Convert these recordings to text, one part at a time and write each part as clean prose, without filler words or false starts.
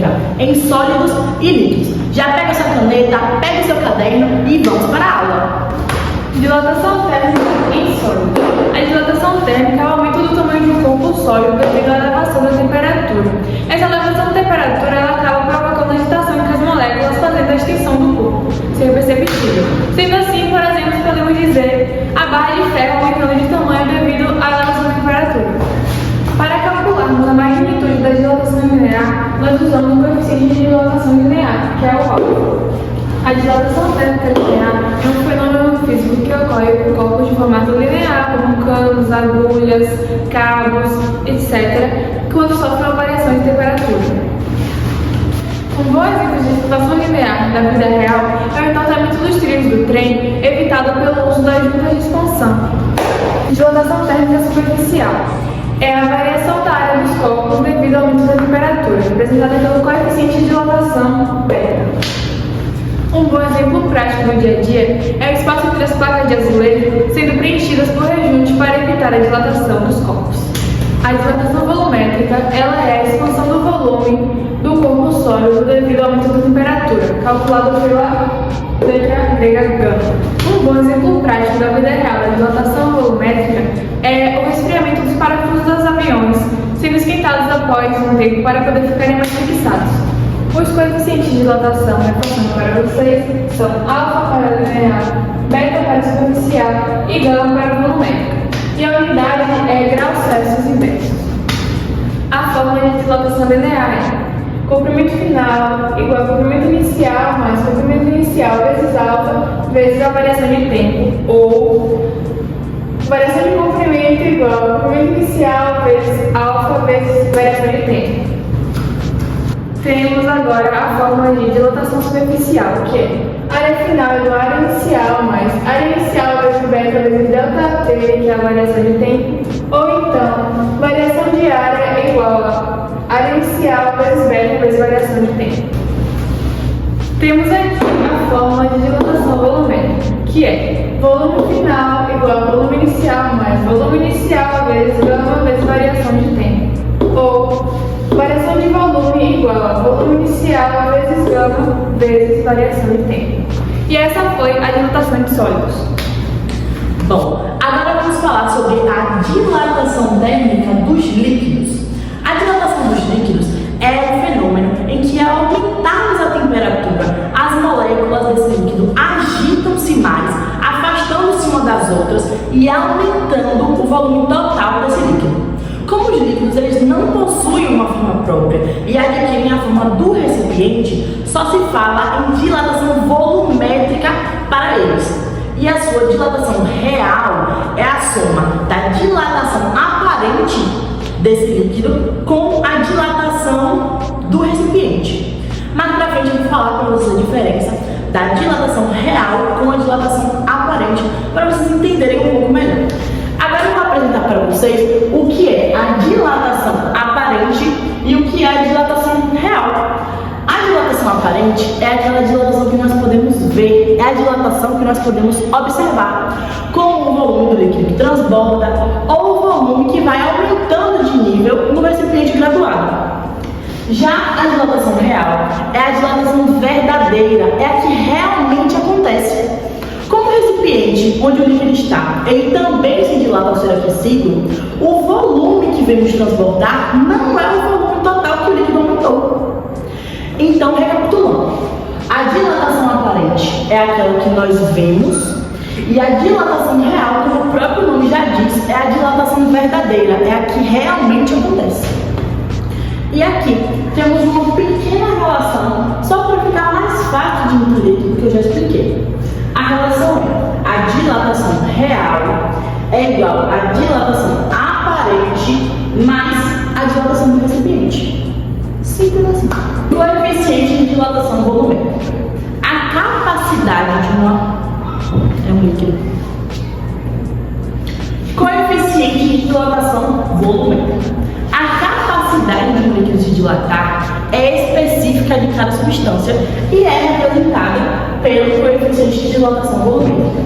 térmica em sólidos e líquidos. Já pega sua caneta, pega o seu caderno e vamos para a aula. Dilatação térmica em sólido. A dilatação térmica é o aumento do tamanho de um corpo sólido devido à elevação da temperatura. Essa elevação da temperatura ela acaba provocando agitação entre as moléculas, fazendo a extensão do corpo ser perceptível. Sendo assim, por exemplo, podemos dizer a barra de ferro aumentando de tamanho devido à elevação da temperatura. Para calcularmos a magnitude da dilatação linear, nós usamos o coeficiente de dilatação linear, que é o ρ. A dilatação térmica linear é um fenômeno físico que ocorre por corpos de formato linear, como canos, agulhas, cabos, etc., quando sofrem uma variação de temperatura. Um bom exemplo de dilatação linear da vida real é o entortamento dos trilhos do trem, evitado pelo uso das juntas de expansão. Dilatação térmica superficial é a variação da área dos corpos devido ao aumento da temperatura, representada pelo coeficiente de dilatação beta. Um bom exemplo prático do dia a dia é o espaço entre as placas de azulejo sendo preenchidas por rejunte para evitar a dilatação dos corpos. A dilatação volumétrica ela é a expansão do volume do corpo sólido devido ao aumento da temperatura, calculado pela letra grega gama. Um bom exemplo prático da vida real da dilatação volumétrica é o resfriamento dos parafusos dos aviões, sendo esquentados após um tempo para poder ficarem mais fixados. Os coeficientes de dilatação, reforçando para vocês, são alfa para linear, beta para superficial e gama para volumétrica. E a unidade é graus Celsius inversos. A fórmula de dilatação linear é comprimento final igual a comprimento inicial mais comprimento inicial vezes alfa vezes a variação de tempo, ou variação de comprimento igual a comprimento inicial vezes alfa vezes variação de tempo. Temos agora a fórmula de dilatação superficial, que é área final igual a área inicial mais área inicial vezes beta vezes delta T, que é a variação de tempo, ou então variação de área é igual a área inicial vezes beta vezes variação de tempo. Temos aqui a fórmula de dilatação volumétrica, que é volume final igual a volume inicial mais volume inicial vezes gama vezes variação de tempo, ou variação de volume igual a volume inicial vezes gama vezes variação de tempo. E essa foi a dilatação de sólidos. Bom, agora vamos falar sobre a dilatação térmica dos líquidos. A dilatação dos líquidos é um fenômeno em que, ao aumentarmos a temperatura, as moléculas desse líquido agitam-se mais, afastando-se uma das outras e aumentando o volume total desse líquido. Como os líquidos eles não possuem uma forma própria e adquirem a forma do recipiente, só se fala em dilatação volumétrica para eles. E a sua dilatação real é a soma da dilatação aparente desse líquido com a dilatação do recipiente. Mais pra frente eu vou falar para vocês a diferença da dilatação real com a dilatação aparente, para vocês entenderem um pouco melhor. Agora eu vou apresentar para vocês o que é a dilatação aparente e o que é a dilatação real. A dilatação aparente é aquela dilatação que nós podemos ver, é a dilatação que nós podemos observar, como o volume do líquido que transborda ou o volume que vai aumentando de nível no recipiente graduado. Já a dilatação real é a dilatação verdadeira, é a que realmente acontece. Como o recipiente onde o líquido está, ele também se dilata ao ser aquecido, o volume que vemos transbordar não é o volume total que o líquido aumentou. Então, recapitulando, a dilatação aparente é aquela que nós vemos e a dilatação real, como o próprio nome já diz, é a dilatação verdadeira, é a que realmente acontece. E aqui temos uma pequena relação, só para ficar mais fácil de entender tudo que eu já expliquei. A relação é: a dilatação real é igual à dilatação aparente mais a dilatação do recipiente. Simples assim. Coeficiente de dilatação volumétrica. A capacidade de um líquido. Coeficiente de dilatação volumétrica. A capacidade de um líquido se dilatar é específica de cada substância e é representada pelo coeficiente de dilatação volumétrica.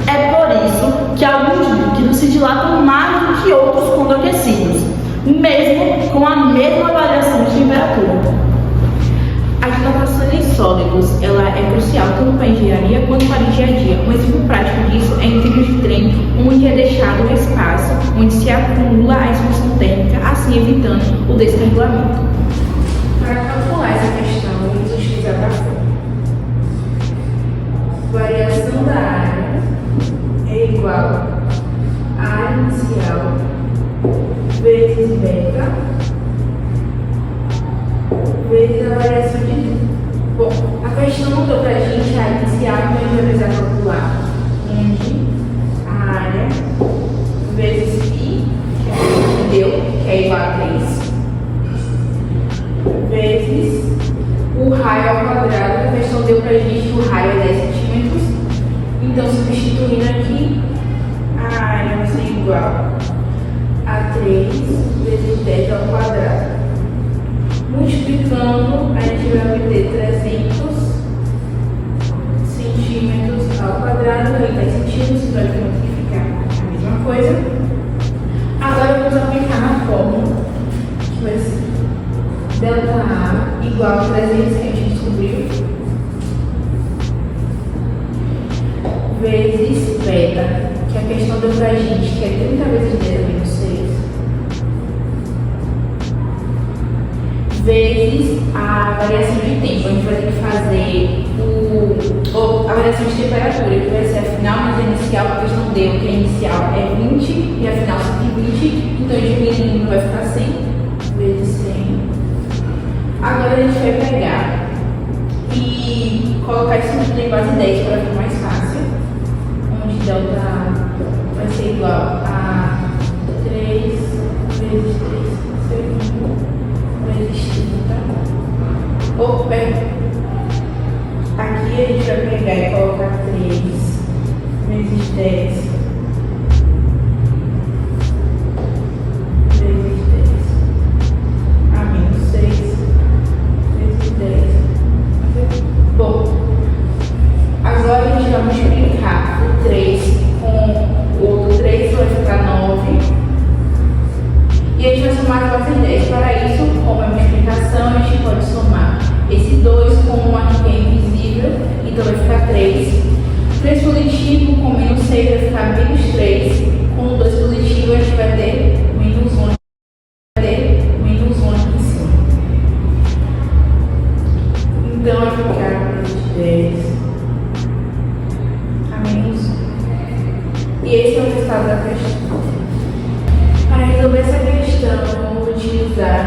É por isso que alguns líquidos se dilatam mais do que outros quando aquecidos, mesmo com a mesma variação de temperatura. tanto para a engenharia quanto para o dia a dia. Um exemplo prático disso é em trilhos de trem, onde é deixado um espaço onde se acumula a expansão térmica, assim evitando o desregulamento. Para calcular essa questão, vamos utilizar da fórmula. Variação da área é igual a área inicial vezes beta vezes a variação de tempo. Bom, a questão não deu para a gente a área inicial, então a gente vai precisar calcular onde a área vezes π, que a gente deu, que é igual a 3, vezes o raio ao quadrado. A questão deu pra gente que o raio é 10 centímetros. Então, substituindo aqui, a área vai ser igual a 3 vezes 10 ao quadrado. Multiplicando, a gente vai obter 300 centímetros ao quadrado. Aí 10 centímetros, então a gente vai multiplicar a mesma coisa. Agora vamos aplicar na fórmula, que vai ser delta A igual a 300 que a gente descobriu, vezes beta, que a questão deu pra gente, que é 30 vezes 10 menos 6, vezes a variação de tempo. A gente vai ter que fazer a variação de temperatura, que vai ser a final mais a inicial, porque a questão deu que a inicial é 20 e a final 120, então diminuindo vai ficar 100 vezes 100. Agora a gente vai pegar e colocar isso tudo em base 10 para ficar mais fácil, onde delta A vai ser igual a 3 vezes 3 segundo vezes 30. Opa! Aqui a gente vai pegar e colocar 3 vezes 10 Bom, agora a gente vai multiplicar o 3 com o outro 3, vai ficar 9. E a gente vai somar as bases 10. Para isso, como é multiplicação, a gente pode somar esse 2 com uma que é invisível, então vai ficar 3. 3 positivo com menos 6 vai ficar menos 3. Com 2 positivo, a gente vai ter menos 1. Então, vai ficar menos 10 a menos 1. E esse é o resultado da questão. Para resolver essa questão, vamos utilizar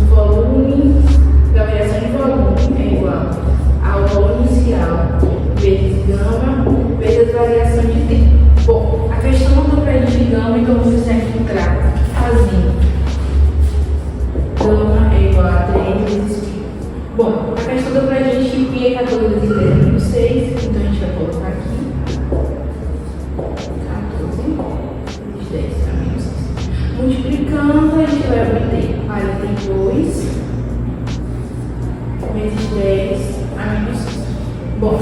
o volume, a variação de volume é igual ao volume inicial vezes gama vezes a variação de tempo. Bom, a questão não deu para a gente gama, então vamos precisar encontrar fazendo. Gama é igual a 3 vezes π. Bom, a questão deu pra gente que π é 14 vezes 10 menos 6, então a gente vai colocar aqui 14 vezes 10 a menos 6. Multiplicando, a gente vai obter 42 vezes 10 a menos 6. Bom,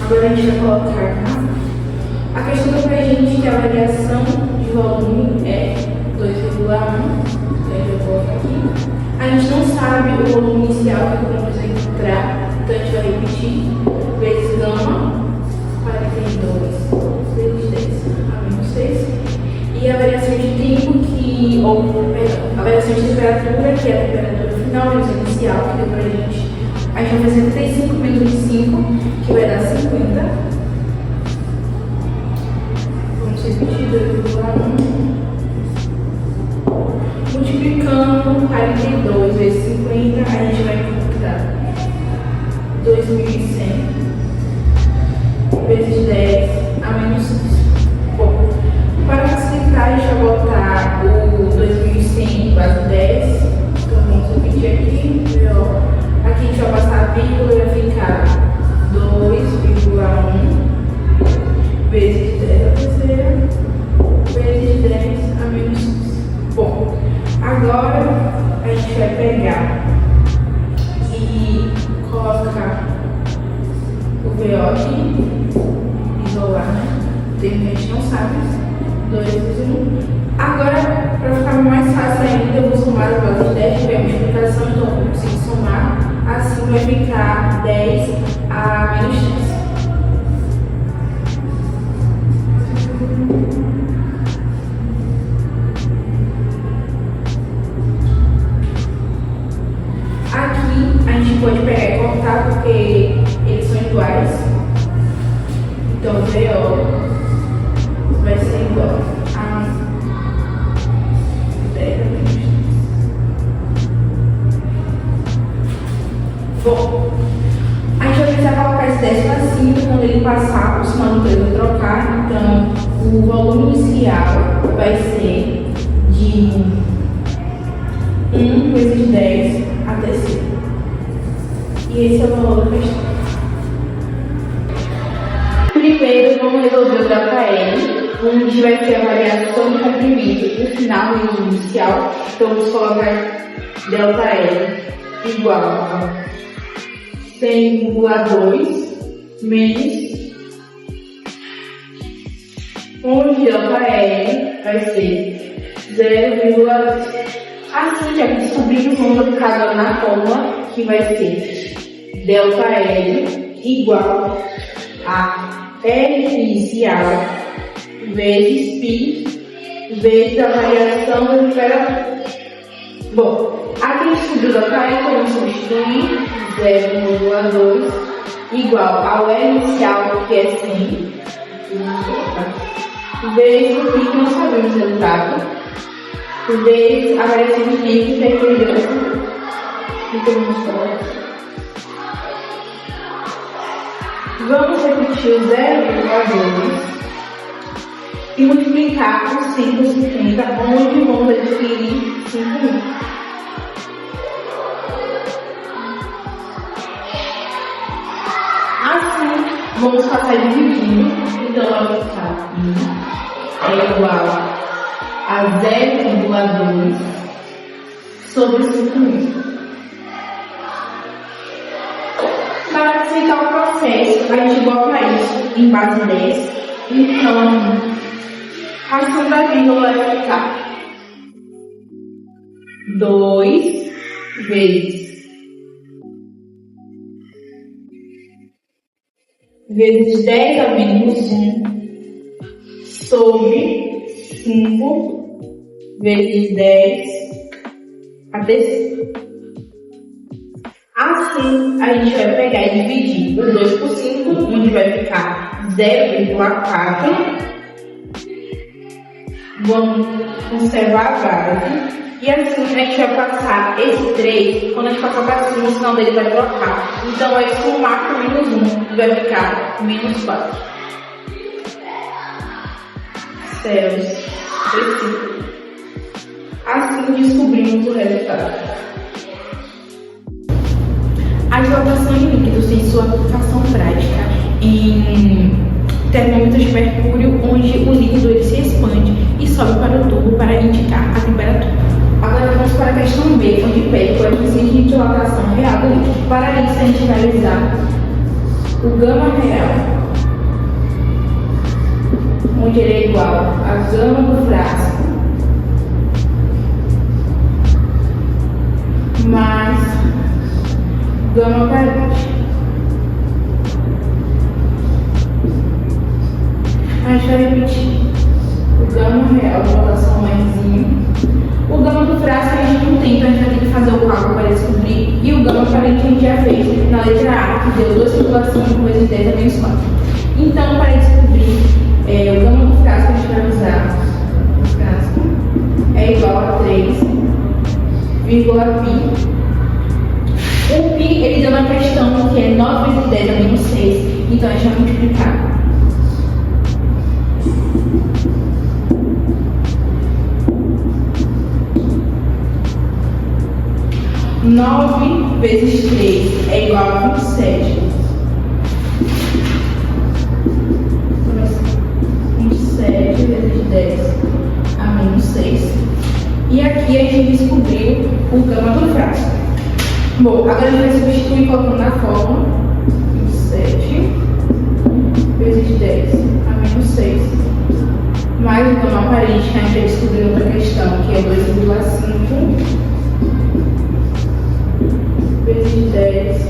agora a gente vai colocar a questão deu pra gente que a variação de volume é 2,1, então a gente vai colocar aqui. A gente não sabe o volume inicial que o professor vai encontrar, então a gente vai repetir, vezes gama, 42 vezes 10 a menos 6, e a variação de tempo, a variação de temperatura, que é a temperatura final menos a inicial, que deu pra gente, a gente vai fazer 35 menos 25, que vai dar 50. Vamos repetir, 2,1. Multiplicando 42 vezes 50, a gente vai encontrar 2.100 vezes 10 a menos 6. Bom, para facilitar, a gente vai botar o 2.100 em base 10. Então vamos repetir aqui. Aqui a gente vai passar a vírgula e vai ficar 2,1 vezes 10 a terceira vezes 10 a menos 6. Bom, agora a gente vai pegar e colocar o VO aqui, isolar, né? Tem que a gente não sabe, 2 vezes 1. Agora, para ficar mais fácil ainda, eu vou somar as bases 10, que é a multiplicação, então eu consigo somar, assim vai ficar 10 a menos 3. gente pode pegar e cortar porque eles são iguais. Então, VO vai ser igual a 10 menos. Bom, a gente vai precisar colocar esse 10 para cima quando ele passar, o sinal do vai trocar. Então, o volume inicial vai ser de 1 vezes 10 até 5. E esse é o valor da questão. Primeiro, vamos resolver o ΔL, onde vai ser a variação do comprimento no final e no inicial. Então, vamos colocar ΔL igual a 100,2 menos, onde ΔL vai ser 0,2. Assim, já que descobrimos, vamos aplicar agora na fórmula, que vai ser ΔL igual a L inicial vezes π vezes a variação da temperatura. Bom, aqui a gente descobriu ΔL, então vamos substituir 0,2 igual ao L inicial, que é 100, vezes o π, que não sabemos o resultado, vezes a variação de π, que é aquele. Então vamos colocar. Vamos repetir o 0,2 e multiplicar por 100 por 50, onde vamos adquirir 5.000. Assim, vamos passar dividindo. Então, vai ficar é igual a 0,2 sobre 5.000. Para facilitar o processo, a gente bota isso em base 10. Então, a ação da vírgula vai ficar 2 vezes 10 a menos 1 sobre 5 vezes 10 até 5. Assim, a gente vai pegar e dividir o 2 por 5, onde vai ficar 0,4. Vamos conservar a base. E assim, a gente vai passar esse 3, quando a gente passar para cima, o sinal dele vai trocar. Então, vai somar com menos 1, e vai ficar menos 4. Céus. Assim, descobrimos o resultado. A dilatação em líquidos tem sua aplicação prática em termômetros de mercúrio, onde o líquido ele se expande e sobe para o tubo para indicar a temperatura. Agora vamos para a questão B, onde pede o coeficiente de dilatação real do líquido. Para isso, a gente vai usar o gama real, onde ele é igual a gama do frasco mais gama parede. A gente vai repetir o gama real, dilatação maisinho. O gama do frasco a gente não tem, então a gente vai ter que fazer o cálculo para descobrir. E o gama parede que a gente já fez na letra A, que deu 2,5 vezes 10 a menos 4. Então, para descobrir o gama do frasco, a gente vai usar o frasco é igual a 3,π. O π, ele deu na questão que é 9 vezes 10 a menos 6, então a gente vai multiplicar. 9 vezes 3 é igual a 27. 27 vezes 10 a menos 6. E aqui a gente descobriu o gama do frasco. Bom, agora a gente vai substituir colocando na fórmula 27 vezes 10 a menos 6. Mais o gama aparente que a gente vai descobrir outra questão, que é 2,5 vezes 10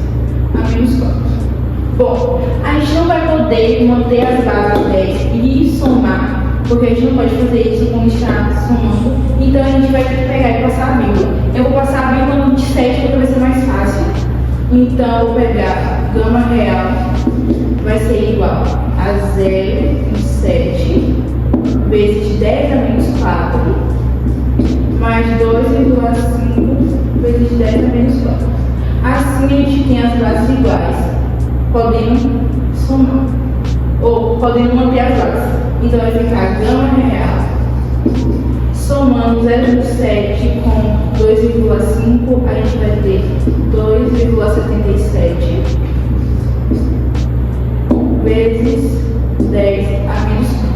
a menos 4. Bom, a gente não vai poder manter as bases 10 e somar, porque a gente não pode fazer isso quando está somando. Então a gente vai ter que pegar e passar a vírgula. Eu vou passar a vírgula no 27 porque vai ser mais fácil. Então, eu vou pegar gama real, vai ser igual a 0,7 vezes 10 a menos 4, mais 2,5 vezes 10 a menos 4. Assim, a gente tem as bases iguais, podendo somar, ou podendo manter as bases. Então, vai ficar gama real, somando 0,7 com 2,5, a gente vai ter 2,77 vezes 10 a menos 4.